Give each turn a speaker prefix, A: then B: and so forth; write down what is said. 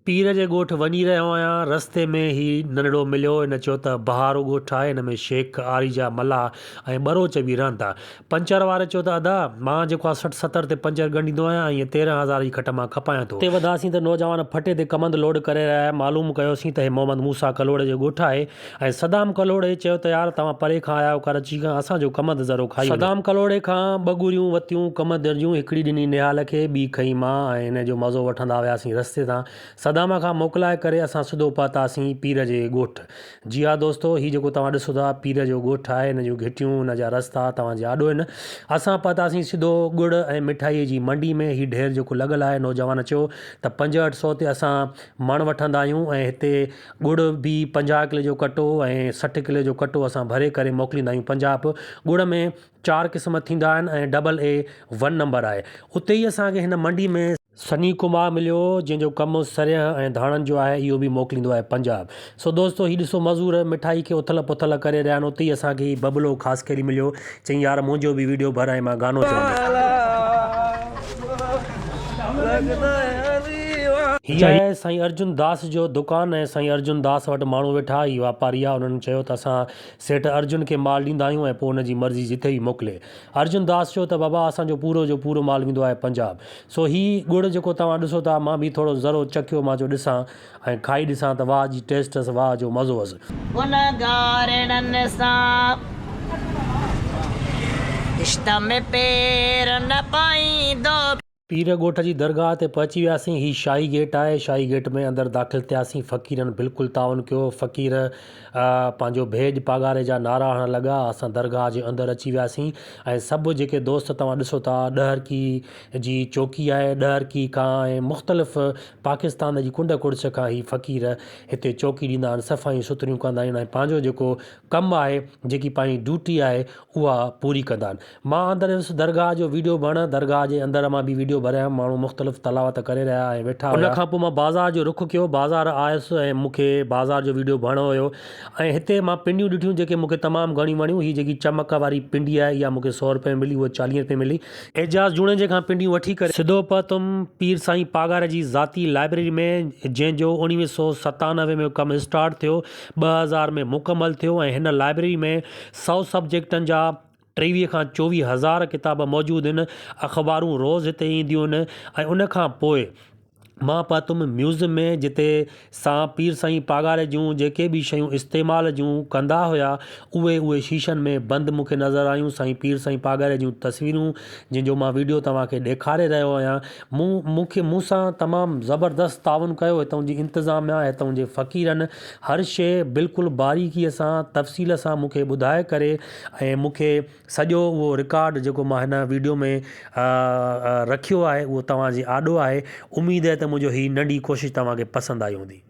A: पीर जे ॻोठ वञी रहियो आहियां। रस्ते में ई नंढड़ो मिलियो। हिन चयो त बहारो ॻोठ आहे, हिन में शेख आरिजा मल्हाह ऐं ॿरोच बि रहनि था। पंचर वारे चयो त अदा मां जेको आहे 60-70 ते पंचर ॻंढींदो आहियां, ईअं 13,000 जी खट मां खपायां थो। हुते वधासीं त नौजवान फटे ते कमंद लोड करे रहिया। मालूम कयोसीं त हे मोहम्मद मूसा कलोड़े जो ॻोठ आहे ऐं सदाम कलोड़े चयो त यार तव्हां परे खां आया आहियो, कर अची खां असांजो कमंद ज़रो खाई। सदाम कलोड़े खां ॿ गुरियूं वरितियूं कमंद जूं, हिकिड़ी ॾिनी निहाल खे, ॿी खई मां ऐं हिन जो मज़ो वठंदा वियासीं रस्ते तां। सदाम खां मोकिलाए करे असां सिधो पहुतासीं पीर जे ॻोठ। जी हा दोस्तो, हीउ जेको तव्हां ॾिसो था पीर जो ॻोठ आहे। हिन जूं घिटियूं, हिन जा रस्ता तव्हांजे आॾो आहिनि। असां पहुतासीं सिधो ॻुड़ ऐं मिठाईअ जी मंडी में। हीउ ढेर जेको लॻल आहे, नौजवान चयो त 6500 ते असां मण वठंदा आहियूं ऐं हिते ॻुड़ बि 50 किले जो कटो ऐं 60 किले जो कटो असां भरे करे मोकिलींदा आहियूं पंजाब। ॻुड़ में 4 क़िस्म थींदा आहिनि ऐं AA1 नंबर आहे। उते ई असांखे हिन मंडी में सनी कुमार मिलियो, जंहिंजो कमु सरियह ऐं धाणनि जो आहे। इहो बि मोकिलींदो आहे पंजाब। सो दोस्तो हीउ ॾिसो मज़ूर मिठाई खे उथल पुथल करे रहिया आहिनि। उते ई असांखे बबलो ख़ासि करे मिलियो। चई यार मुंहिंजो बि वीडियो भर ऐं मां गानो चवंदुसि। हीअ आहे साईं अर्जुन दास जो दुकानु ऐं साईं अर्जुन दास वटि माण्हू वेठा। ही वापारी आहे। उन्हनि चयो त असां सेठ अर्जुन खे माल ॾींदा आहियूं ऐं पोइ हुनजी मर्ज़ी जिते ई मोकिले। अर्जुन दास चयो त बाबा असांजो पूरो जो पूरो माल वेंदो आहे पंजाब। सो हीउ ॻुड़ जेको तव्हां ॾिसो था, मां बि थोरो ज़रो चखियो, मां जो ॾिसां ऐं खाई ॾिसां त वाह जी टेस्ट अस, वाह जो मज़ो हुअसि। उन गारड़नि सां इश्त में पेर न पाईंदो। पीर ॻोठ जी दरगाह ते पहुची वियासीं। हीउ शाही गेट आहे। शाही गेट में अंदरि दाख़िल थियासीं। फ़क़ीरनि बिल्कुलु तावन कयो। फ़क़ीर पंहिंजो भेज पागारे जा नारा हणण लॻा। असां दरगाह जे अंदरि अची वियासीं ऐं सभु जेके दोस्त तव्हां ॾिसो था, ॾहरकी जी चौकी आहे। ॾहरकी खां ऐं मुख़्तलिफ़ पाकिस्तान जी कुंड कुड़िस खां ही फ़क़ीर हिते चौकी ॾींदा आहिनि, सफ़ाइयूं सुथरियूं कंदा आहिनि ऐं पंहिंजो जेको कमु आहे, जेकी पंहिंजी ड्यूटी आहे, उहा पूरी कंदा आहिनि। मां अंदरि वियुसि दरगाह जो वीडियो भरण। दरगाह जे अंदरि मां बि वीडियो भरिया। माण्हू मुख़्तलिफ़ तलावत करे रहिया ऐं वेठा। उन खां पोइ मां बाज़ार जो रुख़ कयो। बाज़ार आयुसि ऐं मूंखे बाज़ार जो वीडियो भरिणो हुयो ऐं हिते मां पिंडियूं ॾिठियूं जेके मूंखे तमामु घणियूं वणियूं। हीअ जेकी चमक वारी पिंडी आहे, इहा मूंखे 100 रुपए में मिली, उहा 40 रुपए मिली। एजाज़ जुड़े खां पिंडियूं वठी करे सिधो पहुतुमि पीर साईं पागारे जी ज़ाती लाइब्रेरी में, जंहिंजो 1997 में कमु स्टार्ट थियो, 2000 में मुकमल थियो ऐं हिन लाइब्रेरी में 100 सब्जेक्टनि जा 23 खां 24,000 किताब मौजूदु आहिनि। अख़बारूं रोज़ु हिते ईंदियूं आहिनि ऐं उन खां पोइ मां पहुतुमि म्यूज़ियम में, जिते सां पीर साईं पागारे जूं जेके बि शयूं इस्तेमाल जूं कंदा हुया, उहे शीशनि में बंदि मूंखे नज़र आयूं। साईं पीर साईं पागारे जूं तस्वीरूं, जंहिंजो मां वीडियो तव्हांखे ॾेखारे रहियो आहियां। मूंसां तमामु ज़बरदस्त ताउन कयो हितां जी इंतिज़ामिया, हितां जे फ़क़ीरनि। हर शइ बिल्कुलु बारीकीअ सां, तफ़सील सां मूंखे ॿुधाए करे ऐं मूंखे सॼो उहो रिकॉर्ड जेको मां हिन वीडियो में रखियो आहे, उहो तव्हांजे आॾो आहे। उमेदु आहे त मुंहिंजो हीअ नंढी कोशिशि तव्हांखे पसंदि आई हूंदी।